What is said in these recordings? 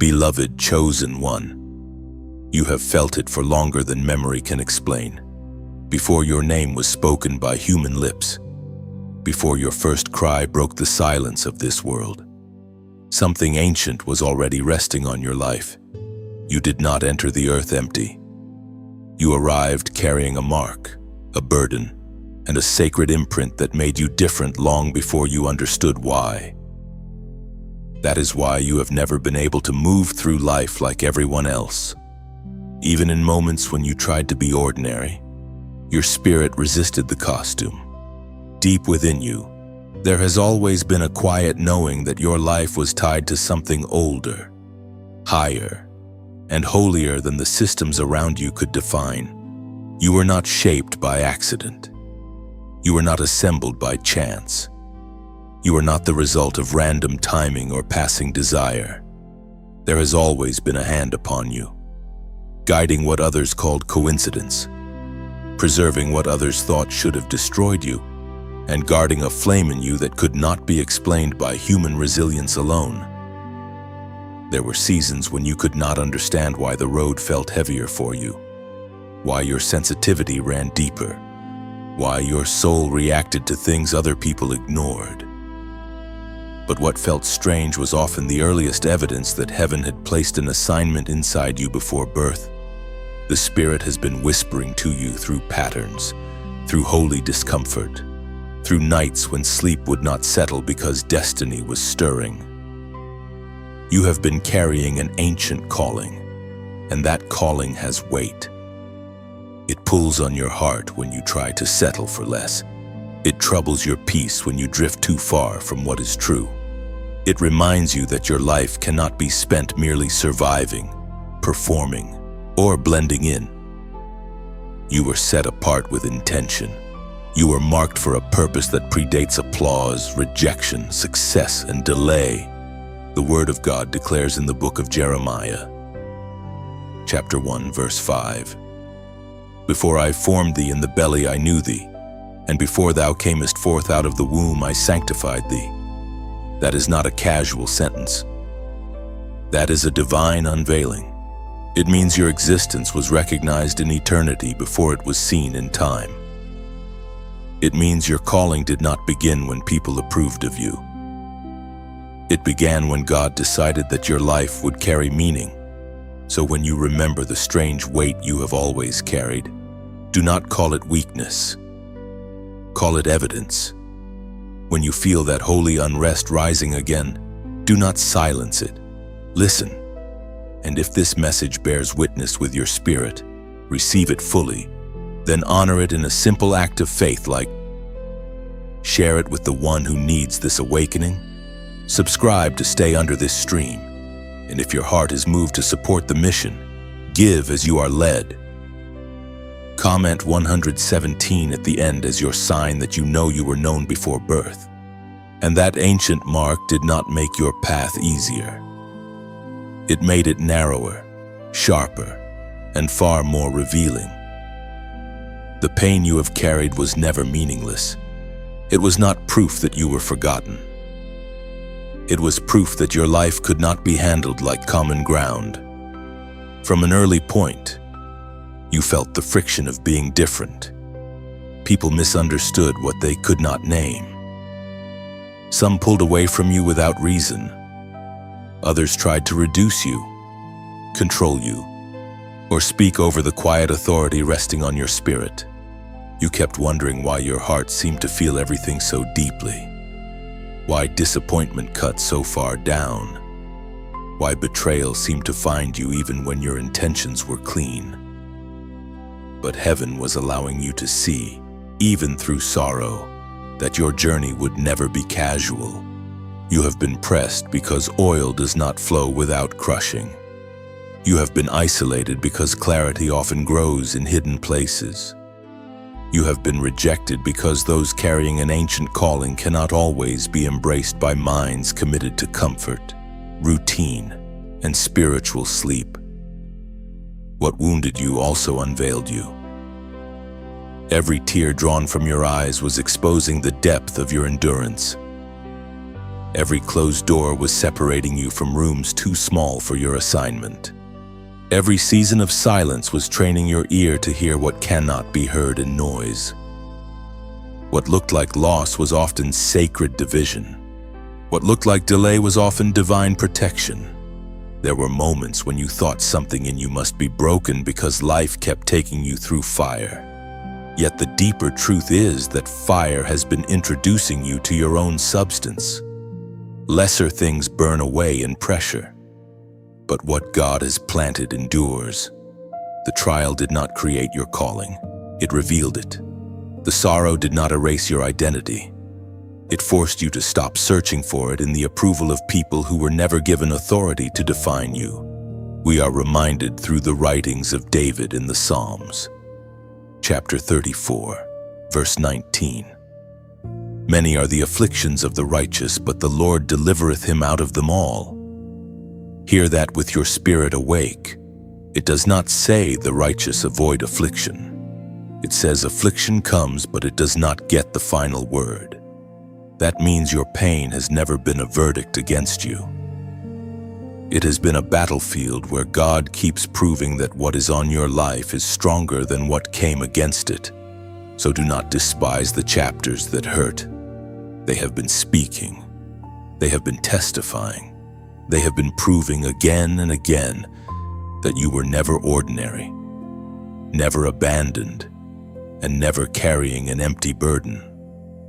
Beloved chosen one, you have felt it for longer than memory can explain. Before your name was spoken by human lips, before your first cry broke the silence of this world, something ancient was already resting on your life. You did not enter the earth empty. You arrived carrying a mark, a burden, and a sacred imprint that made you different long before you understood why. That is why you have never been able to move through life like everyone else. Even in moments when you tried to be ordinary, your spirit resisted the costume. Deep within you, there has always been a quiet knowing that your life was tied to something older, higher, and holier than the systems around you could define. You were not shaped by accident. You were not assembled by chance. You were not the result of random timing or passing desire. There has always been a hand upon you, guiding what others called coincidence, preserving what others thought should have destroyed you, and guarding a flame in you that could not be explained by human resilience alone. There were seasons when you could not understand why the road felt heavier for you, why your sensitivity ran deeper, why your soul reacted to things other people ignored. But what felt strange was often the earliest evidence that heaven had placed an assignment inside you before birth. The Spirit has been whispering to you through patterns, through holy discomfort, through nights when sleep would not settle because destiny was stirring. You have been carrying an ancient calling, and that calling has weight. It pulls on your heart when you try to settle for less. It troubles your peace when you drift too far from what is true. It reminds you that your life cannot be spent merely surviving, performing, or blending in. You were set apart with intention. You were marked for a purpose that predates applause, rejection, success, and delay. The Word of God declares in the book of Jeremiah, chapter 1, verse 5, "Before I formed thee in the belly I knew thee, and before thou camest forth out of the womb I sanctified thee." That is not a casual sentence. That is a divine unveiling. It means your existence was recognized in eternity before it was seen in time. It means your calling did not begin when people approved of you. It began when God decided that your life would carry meaning. So when you remember the strange weight you have always carried, do not call it weakness. Call it evidence. When you feel that holy unrest rising again, do not silence it. Listen. And if this message bears witness with your spirit, receive it fully. Then honor it in a simple act of faith, like share it with the one who needs this awakening. Subscribe to stay under this stream. And if your heart is moved to support the mission, give as you are led. Comment 117 at the end as your sign that you know you were known before birth. And that ancient mark did not make your path easier. It made it narrower, sharper, and far more revealing. The pain you have carried was never meaningless. It was not proof that you were forgotten. It was proof that your life could not be handled like common ground. From an early point, you felt the friction of being different. People misunderstood what they could not name. Some pulled away from you without reason. Others tried to reduce you, control you, or speak over the quiet authority resting on your spirit. You kept wondering why your heart seemed to feel everything so deeply. Why disappointment cut so far down. Why betrayal seemed to find you even when your intentions were clean. But heaven was allowing you to see, even through sorrow, that your journey would never be casual. You have been pressed because oil does not flow without crushing. You have been isolated because clarity often grows in hidden places. You have been rejected because those carrying an ancient calling cannot always be embraced by minds committed to comfort, routine, and spiritual sleep. What wounded you also unveiled you. Every tear drawn from your eyes was exposing the depth of your endurance. Every closed door was separating you from rooms too small for your assignment. Every season of silence was training your ear to hear what cannot be heard in noise. What looked like loss was often sacred division. What looked like delay was often divine protection. There were moments when you thought something in you must be broken because life kept taking you through fire. Yet the deeper truth is that fire has been introducing you to your own substance. Lesser things burn away in pressure, but what God has planted endures. The trial did not create your calling, it revealed it. The sorrow did not erase your identity. It forced you to stop searching for it in the approval of people who were never given authority to define you. We are reminded through the writings of David in the Psalms. Chapter 34, verse 19. Many are the afflictions of the righteous, but the Lord delivereth him out of them all. Hear that with your spirit awake. It does not say the righteous avoid affliction. It says affliction comes, but it does not get the final word. That means your pain has never been a verdict against you. It has been a battlefield where God keeps proving that what is on your life is stronger than what came against it. So do not despise the chapters that hurt. They have been speaking. They have been testifying. They have been proving again and again that you were never ordinary, never abandoned, and never carrying an empty burden.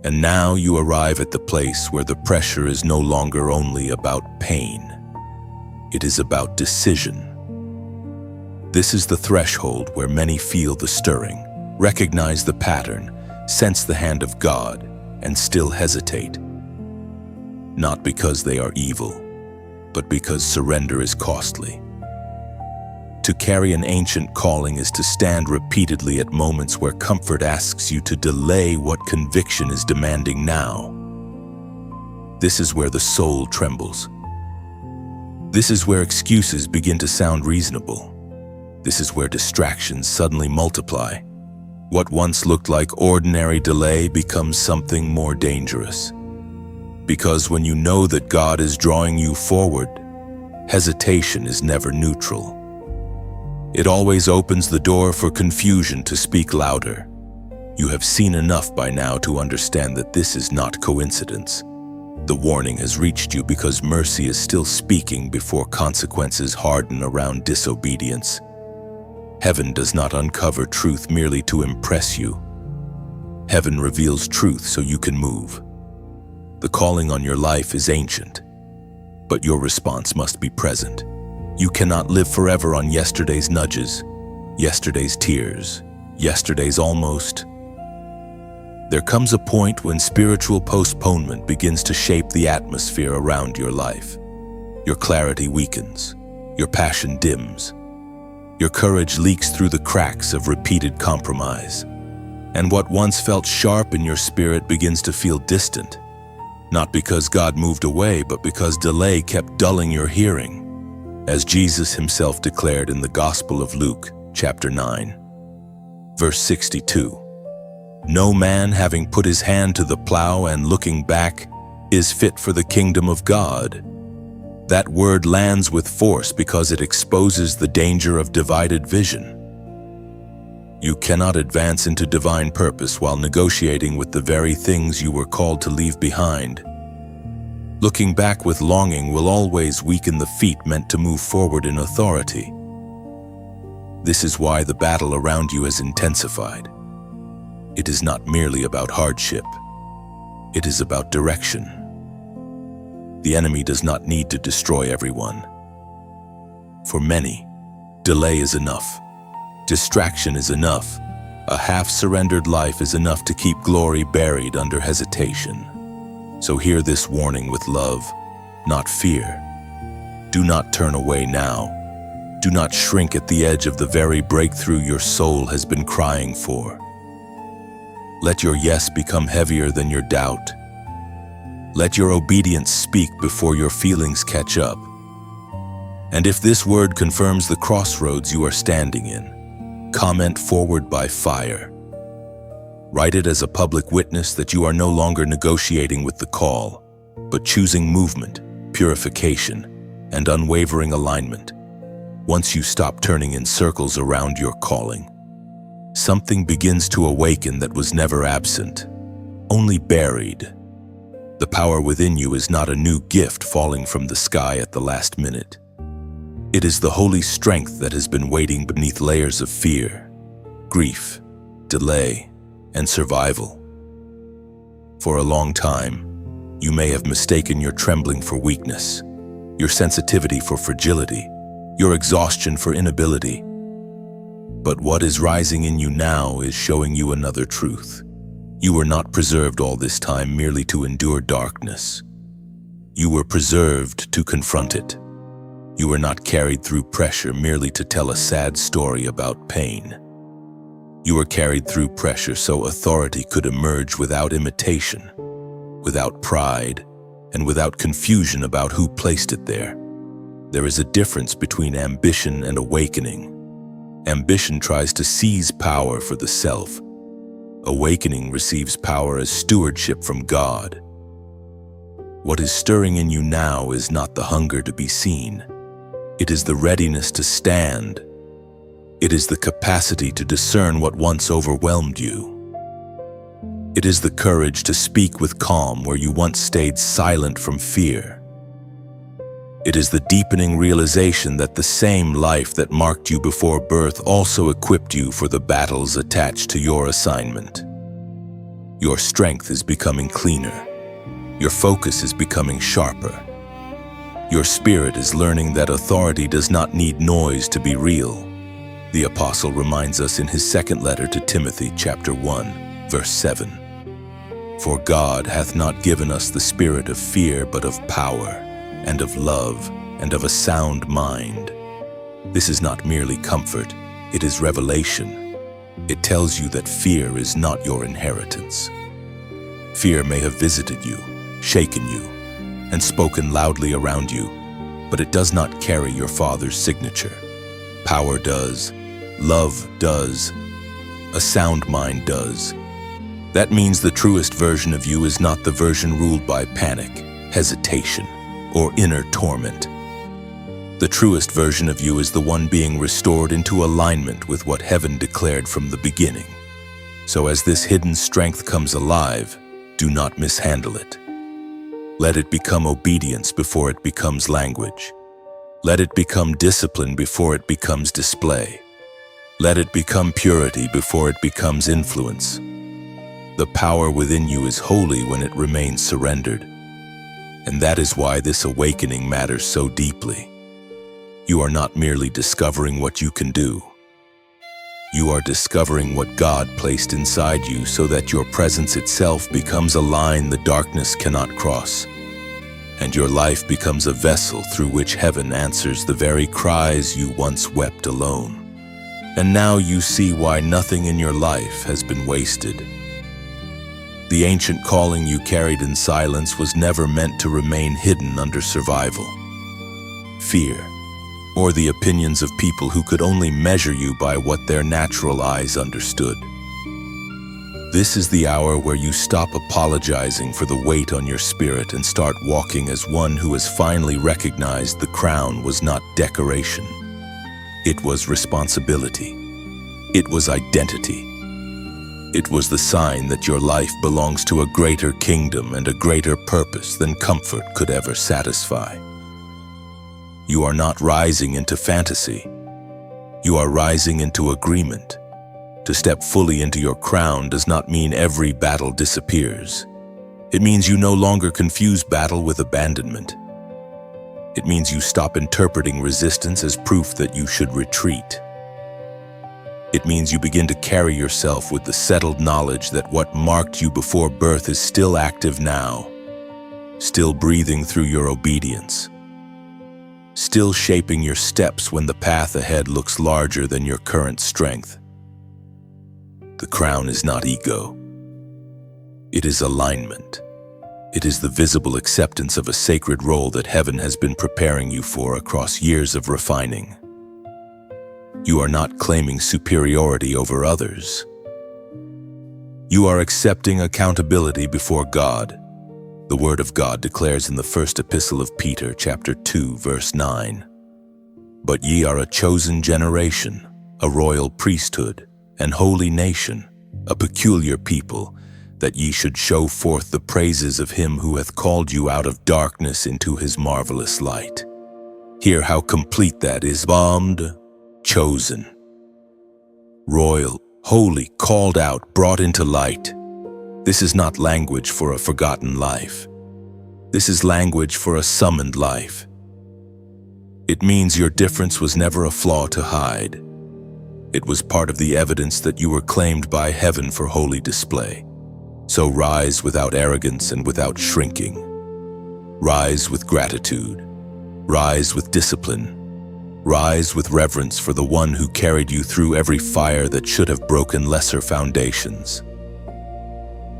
And now you arrive at the place where the pressure is no longer only about pain. It is about decision. This is the threshold where many feel the stirring, recognize the pattern, sense the hand of God, and still hesitate. Not because they are evil, but because surrender is costly. To carry an ancient calling is to stand repeatedly at moments where comfort asks you to delay what conviction is demanding now. This is where the soul trembles. This is where excuses begin to sound reasonable. This is where distractions suddenly multiply. What once looked like ordinary delay becomes something more dangerous. Because when you know that God is drawing you forward, hesitation is never neutral. It always opens the door for confusion to speak louder. You have seen enough by now to understand that this is not coincidence. The warning has reached you because mercy is still speaking before consequences harden around disobedience. Heaven does not uncover truth merely to impress you. Heaven reveals truth so you can move. The calling on your life is ancient, but your response must be present. You cannot live forever on yesterday's nudges, yesterday's tears, yesterday's almost. There comes a point when spiritual postponement begins to shape the atmosphere around your life. Your clarity weakens, your passion dims, your courage leaks through the cracks of repeated compromise, and what once felt sharp in your spirit begins to feel distant, not because God moved away, but because delay kept dulling your hearing, as Jesus himself declared in the Gospel of Luke, chapter 9, verse 62. No man having put his hand to the plow and looking back is fit for the kingdom of God. That word lands with force because it exposes the danger of divided vision. You cannot advance into divine purpose while negotiating with the very things you were called to leave behind. Looking back with longing will always weaken the feet meant to move forward in authority. This is why the battle around you has intensified. It is not merely about hardship. It is about direction. The enemy does not need to destroy everyone. For many, delay is enough. Distraction is enough. A half-surrendered life is enough to keep glory buried under hesitation. So hear this warning with love, not fear. Do not turn away now. Do not shrink at the edge of the very breakthrough your soul has been crying for. Let your yes become heavier than your doubt. Let your obedience speak before your feelings catch up. And if this word confirms the crossroads you are standing in, comment forward by fire. Write it as a public witness that you are no longer negotiating with the call, but choosing movement, purification, and unwavering alignment. Once you stop turning in circles around your calling, something begins to awaken that was never absent, only buried. The power within you is not a new gift falling from the sky at the last minute. It is the holy strength that has been waiting beneath layers of fear, grief, delay, and survival. For a long time, you may have mistaken your trembling for weakness, your sensitivity for fragility, your exhaustion for inability. But what is rising in you now is showing you another truth. You were not preserved all this time merely to endure darkness. You were preserved to confront it. You were not carried through pressure merely to tell a sad story about pain. You were carried through pressure so authority could emerge without imitation, without pride, and without confusion about who placed it there. There is a difference between ambition and awakening. Ambition tries to seize power for the self. Awakening receives power as stewardship from God. What is stirring in you now is not the hunger to be seen. It is the readiness to stand. It is the capacity to discern what once overwhelmed you. It is the courage to speak with calm where you once stayed silent from fear. It is the deepening realization that the same life that marked you before birth also equipped you for the battles attached to your assignment. Your strength is becoming cleaner. Your focus is becoming sharper. Your spirit is learning that authority does not need noise to be real. The apostle reminds us in his second letter to Timothy, chapter 1, verse 7. For God hath not given us the spirit of fear, but of power, and of love, and of a sound mind. This is not merely comfort, it is revelation. It tells you that fear is not your inheritance. Fear may have visited you, shaken you, and spoken loudly around you, but it does not carry your Father's signature. Power does, love does, a sound mind does. That means the truest version of you is not the version ruled by panic, hesitation, or inner torment. The truest version of you is the one being restored into alignment with what heaven declared from the beginning. So as this hidden strength comes alive, do not mishandle it. Let it become obedience before it becomes language. Let it become discipline before it becomes display. Let it become purity before it becomes influence. The power within you is holy when it remains surrendered. And that is why this awakening matters so deeply. You are not merely discovering what you can do. You are discovering what God placed inside you so that your presence itself becomes a line the darkness cannot cross. And your life becomes a vessel through which heaven answers the very cries you once wept alone. And now you see why nothing in your life has been wasted. The ancient calling you carried in silence was never meant to remain hidden under survival, fear, or the opinions of people who could only measure you by what their natural eyes understood. This is the hour where you stop apologizing for the weight on your spirit and start walking as one who has finally recognized the crown was not decoration. It was responsibility. It was identity. It was the sign that your life belongs to a greater kingdom and a greater purpose than comfort could ever satisfy. You are not rising into fantasy. You are rising into agreement. To step fully into your crown does not mean every battle disappears. It means you no longer confuse battle with abandonment. It means you stop interpreting resistance as proof that you should retreat. It means you begin to carry yourself with the settled knowledge that what marked you before birth is still active now, still breathing through your obedience, still shaping your steps when the path ahead looks larger than your current strength. The crown is not ego. It is alignment. It is the visible acceptance of a sacred role that heaven has been preparing you for across years of refining. You are not claiming superiority over others. You are accepting accountability before God. The Word of God declares in the first epistle of Peter, chapter 2, verse 9, "But ye are a chosen generation, a royal priesthood, an holy nation, a peculiar people, that ye should show forth the praises of him who hath called you out of darkness into his marvelous light." Hear how complete that is. Bombed, chosen, royal, holy, called out, brought into light. This is not language for a forgotten life. This is language for a summoned life. It means your difference was never a flaw to hide. It was part of the evidence that you were claimed by heaven for holy display. So rise without arrogance and without shrinking. Rise with gratitude. Rise with discipline. Rise with reverence for the one who carried you through every fire that should have broken lesser foundations.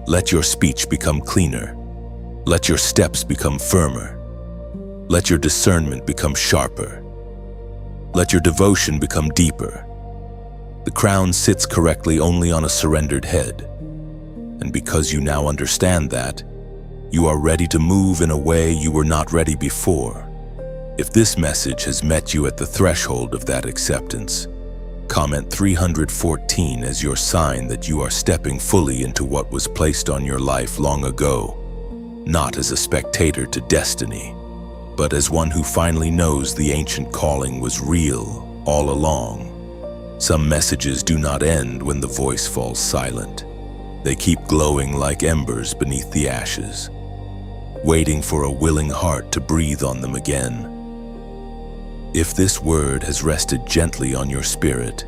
Let your speech become cleaner. Let your steps become firmer. Let your discernment become sharper. Let your devotion become deeper. The crown sits correctly only on a surrendered head. And because you now understand that, you are ready to move in a way you were not ready before. If this message has met you at the threshold of that acceptance, comment 314 as your sign that you are stepping fully into what was placed on your life long ago, not as a spectator to destiny, but as one who finally knows the ancient calling was real all along. Some messages do not end when the voice falls silent. They keep glowing like embers beneath the ashes, waiting for a willing heart to breathe on them again. If this word has rested gently on your spirit,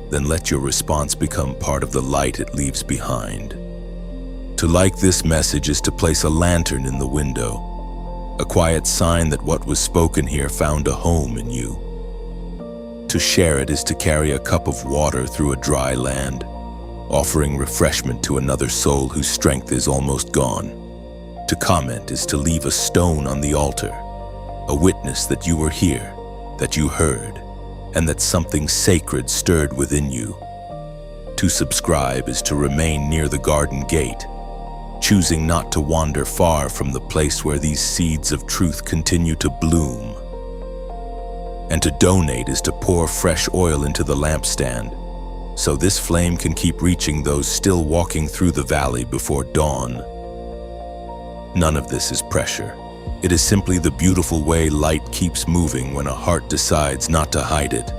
then let your response become part of the light it leaves behind. To like this message is to place a lantern in the window, a quiet sign that what was spoken here found a home in you. To share it is to carry a cup of water through a dry land, offering refreshment to another soul whose strength is almost gone. To comment is to leave a stone on the altar, a witness that you were here, that you heard, and that something sacred stirred within you. To subscribe is to remain near the garden gate, choosing not to wander far from the place where these seeds of truth continue to bloom. And to donate is to pour fresh oil into the lampstand, so this flame can keep reaching those still walking through the valley before dawn. None of this is pressure. It is simply the beautiful way light keeps moving when a heart decides not to hide it.